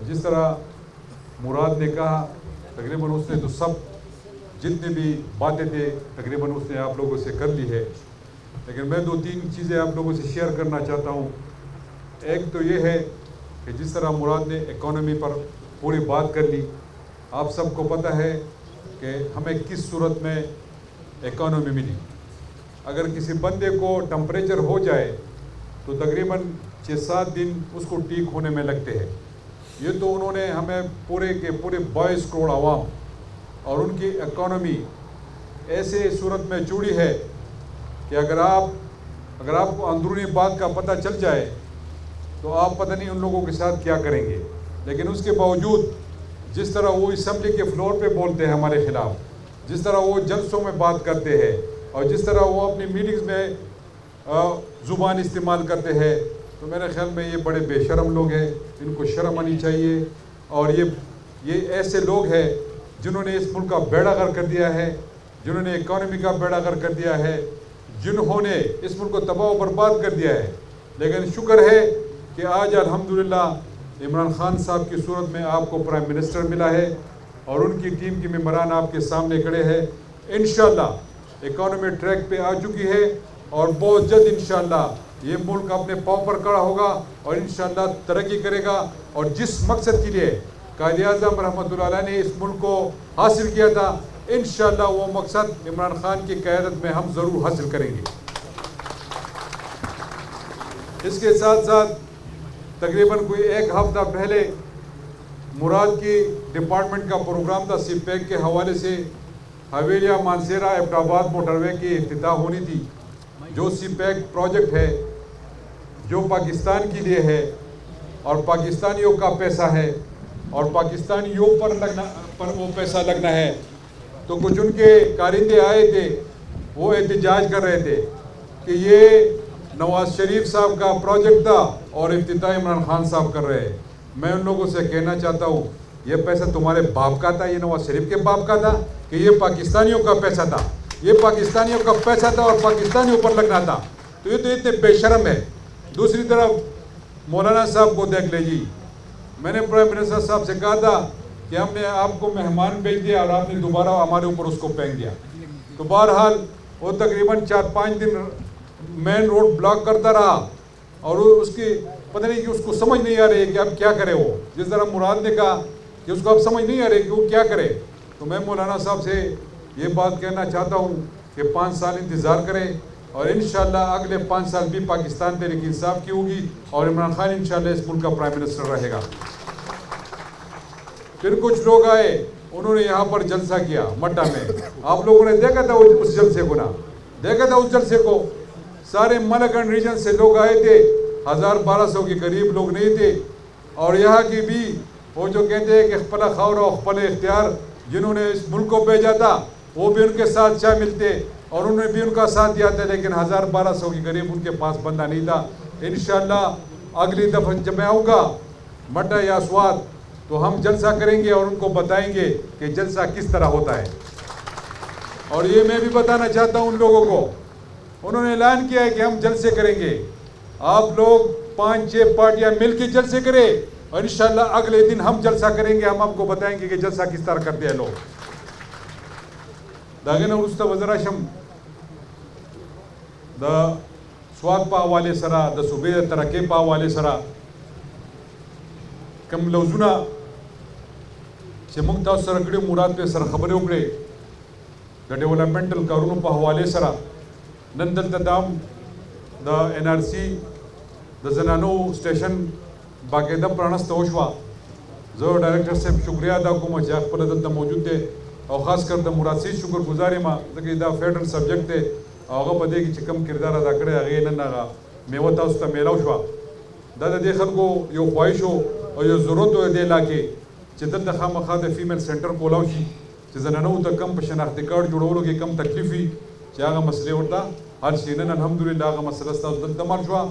جس طرح مراد نے کہا تقریباً اس نے تو سب جتنے بھی باتیں تھے تقریباً اس نے آپ لوگوں سے کر لی ہے، لیکن میں 2-3 چیزیں آپ لوگوں سے شیئر کرنا چاہتا ہوں۔ ایک تو یہ ہے کہ جس طرح مراد نے اکانومی پر پوری بات کر لی، آپ سب کو پتہ ہے کہ ہمیں کس صورت میں اکانومی ملی۔ اگر کسی بندے کو ٹمپریچر ہو جائے تو تقریباً 6-7 دن اس کو ٹھیک ہونے میں لگتے ہیں۔ یہ تو انہوں نے ہمیں پورے کے پورے 22 کروڑ عوام اور ان کی اکانومی ایسے صورت میں جڑی ہے کہ اگر آپ کو اندرونی بات کا پتہ چل جائے تو آپ پتہ نہیں ان لوگوں کے ساتھ کیا کریں گے۔ لیکن اس کے باوجود جس طرح وہ اسمبلی کے فلور پہ بولتے ہیں ہمارے خلاف، جس طرح وہ جلسوں میں بات کرتے ہیں اور جس طرح وہ اپنی میٹنگز میں زبان استعمال کرتے ہیں، تو میرے خیال میں یہ بڑے بے شرم لوگ ہیں، ان کو شرم آنی چاہیے۔ اور یہ ایسے لوگ ہیں جنہوں نے اس ملک کا بیڑا غرق کر دیا ہے، جنہوں نے اکانومی کا بیڑا غرق کر دیا ہے، جنہوں نے اس ملک کو تباہ و برباد کر دیا ہے۔ لیکن شکر ہے کہ آج الحمدللہ عمران خان صاحب کی صورت میں آپ کو پرائم منسٹر ملا ہے اور ان کی ٹیم کے ممبران آپ کے سامنے کھڑے ہیں۔ انشاءاللہ اکانومی ٹریک پہ آ چکی ہے اور بہت جلد انشاءاللہ یہ ملک اپنے پاؤں پر کھڑا ہوگا اور انشاءاللہ ترقی کرے گا، اور جس مقصد کے لیے قائد اعظم رحمۃ اللہ علیہ نے اس ملک کو حاصل کیا تھا، انشاءاللہ وہ مقصد عمران خان کی قیادت میں ہم ضرور حاصل کریں گے۔ اس کے ساتھ ساتھ تقریباً کوئی 1 ہفتہ پہلے مراد کی ڈپارٹمنٹ کا پروگرام تھا، سی پیک کے حوالے سے حویلیہ مانسیرا ایبٹ آباد موٹر وے کی افتتاح ہونی تھی۔ جو سی پیک پروجیکٹ ہے جو پاکستان کے لیے ہے اور پاکستانیوں کا پیسہ ہے اور پاکستانیوں پر وہ پیسہ لگنا ہے، تو کچھ ان کے کارندے آئے تھے، وہ احتجاج کر رہے تھے کہ یہ نواز شریف صاحب کا پروجیکٹ تھا اور افتتاح عمران خان صاحب کر رہے ہیں۔ میں ان لوگوں سے کہنا چاہتا ہوں، یہ پیسہ تمہارے باپ کا تھا، یہ نواز شریف کے باپ کا تھا کہ یہ پاکستانیوں کا پیسہ تھا؟ یہ پاکستانیوں کا پیسہ تھا اور پاکستانیوں پر لگنا تھا، تو یہ تو اتنے بے شرم ہے۔ دوسری طرف مولانا صاحب کو دیکھ لیجیے، میں نے پرائم منسٹر صاحب سے کہا تھا کہ ہم نے آپ کو مہمان بھیج دیا اور آپ نے دوبارہ ہمارے اوپر اس کو پھینک دیا، تو بہرحال وہ تقریباً 4-5 دن مین روڈ بلاک کرتا رہا اور اس کی پتہ نہیں کہ اس کو سمجھ نہیں آ رہی ہے کہ اب کیا کرے وہ، جس طرح مراد نے کہا کہ اس کو اب سمجھ نہیں آ رہی کہ وہ کیا کرے۔ تو میں مولانا صاحب سے یہ بات کہنا چاہتا ہوں کہ 5 سال انتظار کریں اور انشاءاللہ اگلے 5 سال بھی پاکستان تحریک انصاف کی ہوگی اور عمران خان انشاءاللہ اس ملک کا پرائم منسٹر رہے گا۔ پھر کچھ لوگ آئے، انہوں نے یہاں پر جلسہ کیا مٹا میں، آپ لوگوں نے دیکھا تھا اس جلسے کو، نہ دیکھا تھا اس جلسے کو؟ سارے ملکن ریجن سے لوگ آئے تھے، 1200 کے قریب لوگ نہیں تھے، اور یہاں کی بھی وہ جو کہتے ہیں کہ خپل خاور و خپل اختیار، جنہوں نے اس ملک کو بھیجا تھا وہ بھی ان کے ساتھ شامل تھے اور انہوں نے بھی ان کا ساتھ دیا تھا، لیکن 1200 کے قریب ان کے پاس بندہ نہیں تھا۔ انشاءاللہ اگلی دفعہ جب میں آؤں گا مٹا یا سوات تو ہم جلسہ کریں گے اور ان کو بتائیں گے کہ جلسہ کس طرح ہوتا ہے۔ اور یہ میں بھی بتانا چاہتا ہوں ان لوگوں کو، انہوں نے اعلان کیا ہے کہ ہم جلسے کریں گے، آپ لوگ 5-6 پارٹیاں مل کے جلسے کریں اور انشاءاللہ اگلے دن ہم جلسہ کریں گے، ہم آپ کو بتائیں گے کہ جلسہ کس طرح کرتے ہیں لوگ۔ داغین ورسته وزراشم د سوات په حواله سره د صوبې د ترقۍ په حواله سره کوم لوزونه چې موږ تاسو سره کړي، مراد په سره خبرې وکړې د ډیولپمنټل کارونو په حواله سره۔ نن دلته د NRC د زنانو سټیشن باقاعده پرانسته وشوه۔ زه ډایرکټر صاحب شکریه ادا کوم چې خپله دلته موجود دی، او خاص کر د مراد صاحب شکر گزار یم ځکه دا فیډرل سبجیکټ دی او هغه په دې کې چې کوم کردار ادا کړی هغې نن هغه میوه تاسو ته میلاو شوه۔ دا د دې خلکو یو خواهش او یو ضرورت و دې علاقې چې دلته خامخا د فیمیل سینټر کولاو شي چې زنانو ته کم په شناختي کارډ جوړولو کې کم تکلیف وي چې هغه مسلې ورته حل شي۔ نن الحمدلله هغه مسله ستاسو دلته مل شوه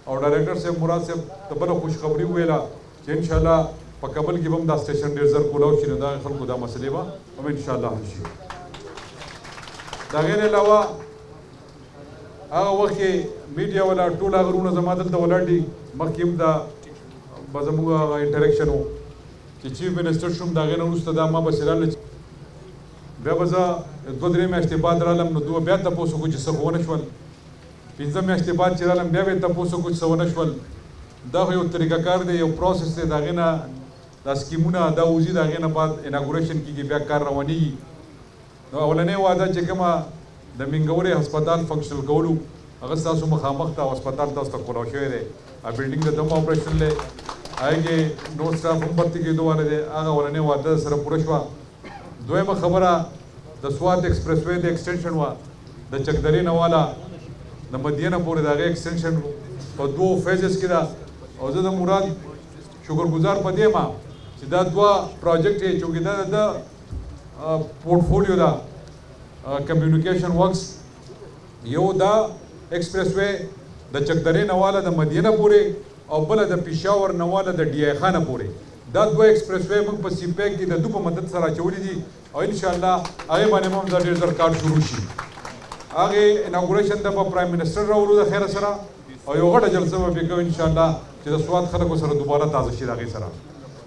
او ډایرکټر صاحب مراد صاحب ته بله خوشخبري وویله چې انشاءالله په کابل کې به هم دا سټیشن ډېر زر کولاو شي، نو دا خلکو دا مسلې به هم انشاءالله حل شي۔ د هغې نه علاوه هغه وخت کې میډیا والا ټول هغه وروڼه زما دلته ولاړ دي، مخکې هم دا به زموږ هغه انټریکشن و، چې چیف منسټر شوم د هغې نه وروسته دا ما پسې راغله بیا به زه 2-3 میاشتې بعد رالم نو دوی بیا تپوس وکړو چې څه خو ونه شول 5 میاشتې بعد چې رالم بیا به یې تپوس وکړو چې څه ونه شول دا خو یو طریقه کار دی یو پروسس دی د هغې نه دا سکیمونه دا وځي د هغې نه بعد اناګوریشن کېږي بیا کار روانېږي نو اولنۍ وعده چې کومه د منګورې هسپتال فنکشنل کولو هغه ستاسو مخامخ ته هسپتال تاسو ته کولاو شوی دی بلډینګ د دم اپریشن دی هغې کې نور سټاف هم برتي کېدو والا دی هغه اولنۍ وعده سره پوره شوه دویمه خبره د سوات ایکسپریس وی د ایکسټینشن وه د چکدرې نه والا د مدینه نه پورې د هغې ایکسټینشن په 2 فیزز کې ده او زه د مراد شکرګزار په دې یم چې دا 2 پروجیکټ یې چونکې دا د پورټفولیو ده کمیونیکیشن ورکس یو دا ایکسپریس وی د چکدرې نه والا د مدینه پورې او بله د پېښور نه والا د ډي آی خانه پورې دا 2 ایکسپریس وی موږ په سی پیک کې د دوی په مدد سره اچولي دي او انشاءالله هغې باندې هم ډېر زر کار شروع شي هغې اناګوریشن ته به پرایم منسټر راولو د خیره سره او یو غټه جلسه به پرې کوو انشاءالله چې د سوات خلکو سره دوباره تازه شي د هغې سره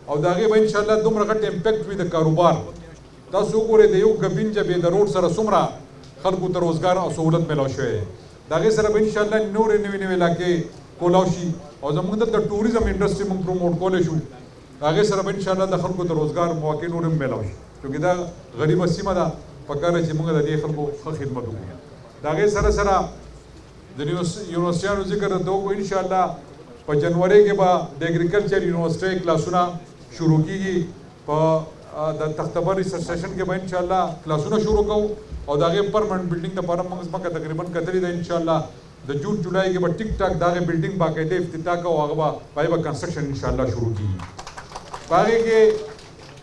او د هغې به انشاءالله دومره غټ امپیکټ وي د کاروبار تاسو وګورئ د یو ګبین جبې د روډ سره څومره خلکو ته روزګار او سهولت میلاو شوی دی د هغې سره به انشاءالله نورې نوې نوې علاقې کولاو شي او زموږ دلته ټوریزم انډسټري موږ پروموټ کولی شو هغې سره به انشاءالله د خلکو د روزګار مواقع نور هم میلاو شي چونکې دا غریبه سیمه ده پکار ده چې موږ د دې خلکو ښه خدمت وکړو د هغې سره سره د یونیورسټیانو ذکر درته وکړو انشاءالله په جنورۍ کې به د اګریکلچر یونیورسټۍ کلاسونه شروع کېږي په د تختبر ریسرچ سیشن کې به انشاءالله کلاسونه شروع کوو او د هغې پرمنټ بلډینګ لپاره موږ ځمکه تقریبا کتلې ده انشاءالله د جون جولای کې به ټیک ټاک د هغې بلډینګ باقاعده افتتاح کوو هغه به په هغې به کنسټرکشن انشاءالله شروع کېږي په هغې کې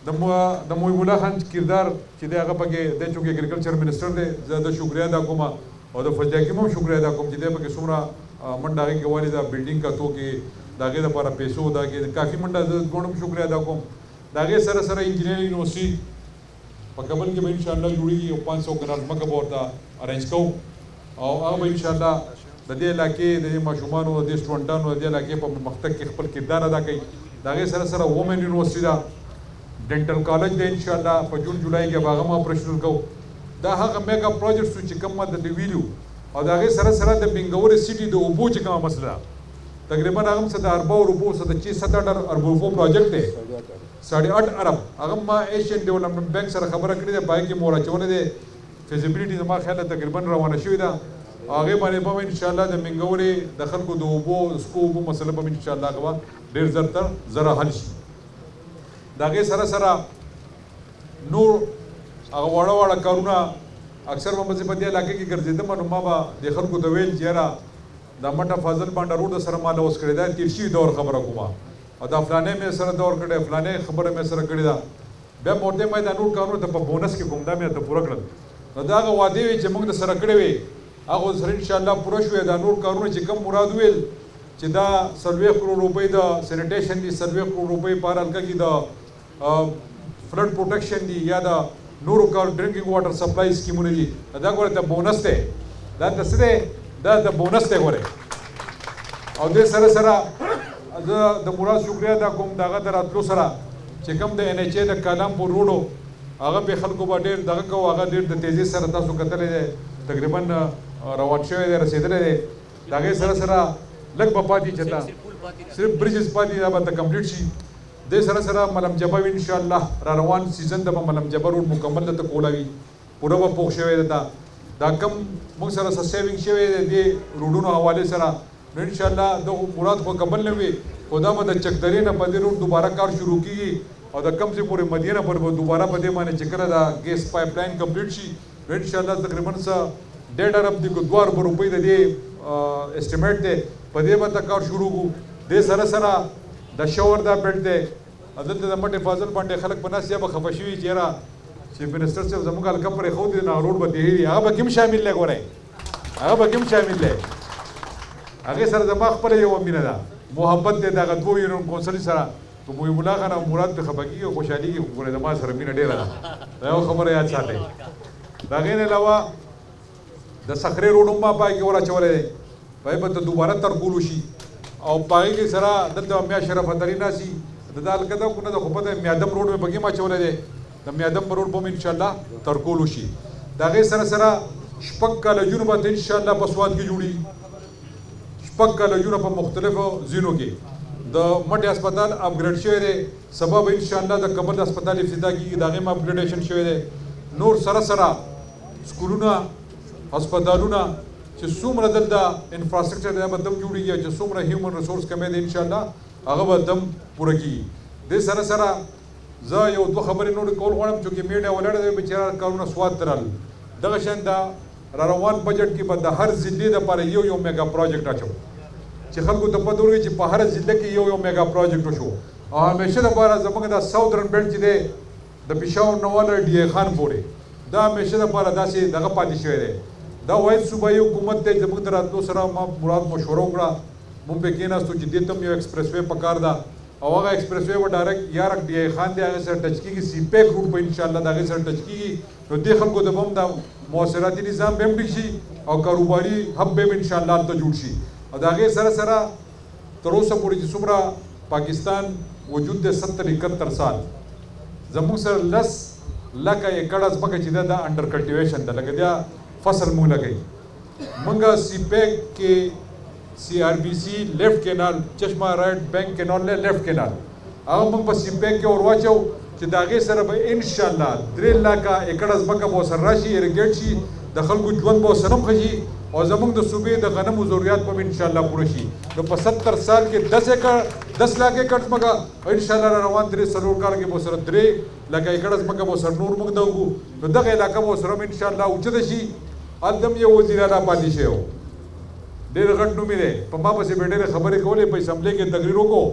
د محب الله خان کردار چې دی هغه پکې دی چونکې اګریکلچر منسټر دی زه د شکریه ادا کوم او د فضل حکیم هم شکریه ادا کوم چې دی پکې څومره منډه هغې کې والې ده بلډینګ کتو کې د هغې دپاره پیسو د هغې کافي منډه زه ځوړ هم شکریه ادا کوم د هغې سره سره انجینرینګ یونیورسټي په کابل کې به انشاءالله جوړېږي او 500 کنال ځمکه به ورته ارینج کوو او هغه به انشاءالله د دې علاقې د دې ماشومانو د دې سټوډنټانو د دې علاقې په پرمختګ کې خپل کردار ادا کوي د هغې سره سره وومن یونیورسټي ده ډینټل کالج دی انشاءالله په جون جولای کې به هغه هم اپریشنل کوو دا هغه میګا پروجیکټس چې کوم ما درته ویلي او د هغې سره سره د بنګورې سیټي د اوبو چې کومه مسله ده تقریبا هغه هم څه د اربو روپو څه د 7-8 اربو روپو پروجیکټ دی 8.5 ارب هغه ما ایشین ډیولپمنټ بینک سره خبره کړې ده په هغې کې مور اچولې دی فیزیبلیټي زما خیال ده تقریبا روانه شوې ده هغې باندې به انشاءالله د منګورې د خلکو د اوبو سکو اوبو مسله به انشاءالله هغه به ډېر زر تر زره حل شي د هغې سره سره نور هغه واړه واړه کارونه اکثر به مزې په دې علاقې کې ګرځېدم نو ما به د خلکو ته ویل چې یاره دا مټه فاضل بانډه روډ سره ما لوس کړې ده تېر شوي دور خبره کومه او دا فلانې مې سره دور کړی فلانې خبره مې سره کړې ده بیا مې ورته وایي دا نور کارونه ته په بونس کې کوم دا مې ته پوره کړل نو دا هغه وعدې وې چې موږ د سره کړې وې هغه سره انشاءالله پوره شوې دا نور کارونه چې کم مراد ویل چې دا 40 کروڑ روپۍ د سینیټیشن دي 40 کروڑ روپۍ په هر حلقه کې د فلډ پروټیکشن دي یا د نورو کار ډرینکینګ واټر سپلای سکیمونه دي دا ګوره د بونس دی دا د څه دی دا د بونس دی ګوره او دې سره سره زه د مراد شکریه ادا کوم د هغه د راتلو سره چې کوم د ان ایچ اے د کالامپور روډو هغه به خلکو به ډېر دغه کوو هغه ډېر د تیزۍ سره تاسو کتلی دی تقریبا روان شوی دی رسېدلی دی د هغې سره سره لږ به پاتې چې ته صرف بریجز پاتې دا به ته کمپلیټ شي دې سره سره ملم جبه وي انشاءالله را روان سیزن ته به ملم جبه روډ مکمل دلته کوله وي پوره به پوخ شوی دی دا کم موږ سره څه سیوینګ شوی دی دې روډونو حوالې سره نو انشاءالله دغه مراد خو کمل نه وي خو دا به د چکدرې نه په دې روډ دوباره کار شروع کېږي او د کم ځای پورې مدینه پورې به دوباره په دې باندې چې کله دا ګیس پایپ لاین کمپلیټ شي نو انشاءالله تقریبا څه 1.5 ارب دي 2 ارب روپۍ د دې اسټیمیټ دی په دې به کار شروع کړو دې سره سره د شاور دا بیلټ دی دلته د مټې فاضل باندې خلک په ناست یا به خفه شوي چې یاره چیف منسټر صاحب زموږ هلکه پرېښودی دی نو روډ به تېرېږي هغه به کې هم شامل دی ګورئ هغه به کې هم شامل دی هغې سره زما خپله یوه مینه ده محبت دی د هغه 2 یونین کونسل سره که محب الله خان او مراد پرې خفه کېږي او خوشحالېږي خو ګورئ زما سره مینه ډېره ده دا یو خبره یاد ساتئ د هغې نه علاوه د صخرې روډ هم ما په هغې کې ور اچولی دی په هغې به ته دوباره ترکولو شي او په هغې کې سره دلته میا شرف اتري ناستي د دا الکدا کو نه د خو پته میادم روډ مې پکې ما چولې دی د میادم روډ به ان شاء الله ترکول شي دا غي سره سره شپږ کالجونه به ان شاء الله په سواد کې جوړي شپږ کالجونه په مختلفو ځینو کې د مټي هسپتال اپګریډ شوی دی سبب ان شاء الله د کابل هسپتال افتتاح کیږي دا غي اپګریډیشن شوی دی نور سره سره سکولونه هسپتالونه چې څومره دلته انفراسټرکچر دی به دم جوړیږي چې څومره هیومن ریسورس کمی دی ان شاء الله هغه به دم پوره کیږي د سره سره زه یو دوه خبرې نور کول غواړم چې میډیا ولاړه دی بیچاره کارونه سواد ترل دغه شان دا روان بجټ کې به د هر ضلع لپاره یو میگا پروجیکټ اچو چې خلکو ته پته ورغی چې په هر ضلع کې یو میگا پروجیکټ وشو او همیشه لپاره زموږ د ساوثرن بیلټ چې دی د پېښور نه والا ډي ای خان پورې دا همیشه لپاره داسې دغه پاتې شوی دی دا واحد صوبایي حکومت دی زموږ د راتلو سره ما مراد مشوره وکړه موږ پې کېناستو چې دې ته هم یو ایکسپریس وے پکار ده او هغه ایکسپریس وے به ډایرکټ یارک ډي ای خان دی هغې سره ټچ کېږي سی پیک روډ به انشاءالله د هغې سره ټچ کېږي نو دې خلکو ته به هم دا مؤثراتي نظام به هم ټیک شي او کاروباري هب به هم انشاءالله هلته جوړ شي او د هغې سره سره تر اوسه پورې چې څومره پاکستان وجود دی 70-71 سال زموږ سره 10 لکه ایکړه ځمکه چې ده دا انډر کلټیویشن ده لکه بیا فصل مونږ لګوي مونږ سی پیک کې سی آر بی سی لیفټ کینال چشمه رائټ بینک کینال نه لیفټ کینال هغه مونږ په سی پیک کې ور واچو چې د هغې سره به انشاءالله 3 لکه ایکړه ځمکه به ورسره راشي ایریګیټ شي د خلکو ژوند به ورسره هم ښه شي او زموږ د صوبې د غنمو ضروریات به انشاءالله پوره شي نو په 70 سال کې 10 لکه ایکړ ځمکه انشاءالله را روان 3 کال کې به ورسره 3 لکه ایکړه ځمکه به ورسره نور موږ دغو نو دغه علاقه به ورسره هم انشاءالله اوچته شي هلته هم یو وزیر اعلی پاتې شوی و ډېر غټ نوم یې دی په ما پسې به ډېرې خبرې کولې په اسمبلۍ کې تقریر وکړو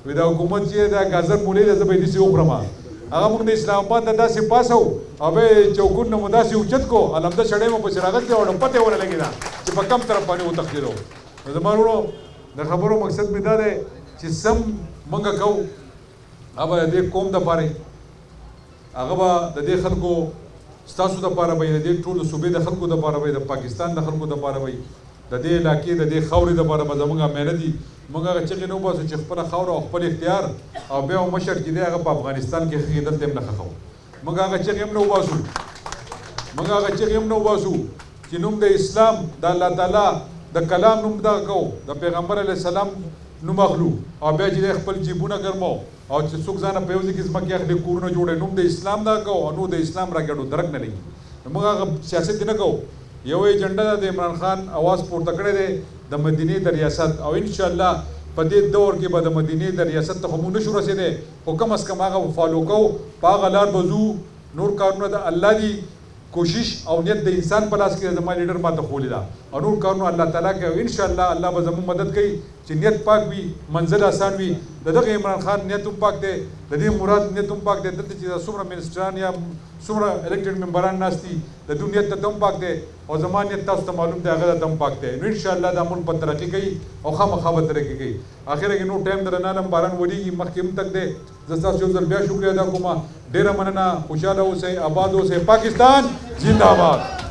وایي دا حکومت چې دا ګازر مولې دی زه به یې داسې وخورم هغه موږ د اسلام آباد نه داسې پاسو او به چوکونه مو داسې اوچت کو علمده سړی مو پسې راغلی او پته یې ونه لګېده چې په کم طرف باندې وتښتېدو نو زما وروڼو د خبرو مقصد مې دا دی چې سم موږ کوو هغه به د دې قوم دپاره هغه به د دې خلکو ستاسو دپاره به د دې ټولو صوبې د خلکو دپاره به د پاکستان د خلکو دپاره به د دې علاقې د دې خاورې دپاره به زموږ محنت دي موږ هغه چغې نه وباسو چې خپله خاوره او خپل اختیار او بیا هم مشر چې دی هغه په افغانستان کې ښه دلته هم نه ښخوو موږ هغه چغې هم نه وباسو چې نوم د اسلام د الله تعالی د کلام نوم دغه کوو د پیغمبر علیه السلام نوم اخلو او بیا چې دی خپل جیبونه ګرمو او چې څوک ځانه په یو ځای کې ځمکې اخلي کورونه جوړوي نوم د اسلام دغه کوو او نو د اسلام راګډو درک نه لګي نو موږ هغه سیاست نه کوو یو ایجنډا ده د عمران خان اواز پورته کړی دی د مدینې د ریاست او انشاءالله په دې دور کې به د مدینې د ریاست ته خو موږ نشو رسېدی خو کم از کم هغه فالو کوو په هغه لار به ځو نور کارونه د الله دي کوشش او نیت د انسان په لاس کې زما لیډر ماته ښولې ده او نور کارونه الله تعالی کوي او انشاءالله الله به زموږ مدد کوي چې نیت پاک وي منزل آسان وي د دغه عمران خان نیت هم پاک دی د دې مراد نیت هم پاک دی دلته چې څومره منسټران یا څومره الیکټډ ممبران ناست دي د دوی نیت ته هم پاک دی او زما نیت تاسو ته معلوم دی هغه ته هم پاک دی نو انشاءالله دا ملک به ترقي کوي او خامخا به ترقي کوي اخره کې نور ټایم درنه نه باران وریږي مخکې هم تک دی زه ستاسو یو ځل بیا شکریه ادا کوم ډېره مننه خوشحاله اوسئ آباد اوسئ پاکستان زنده باد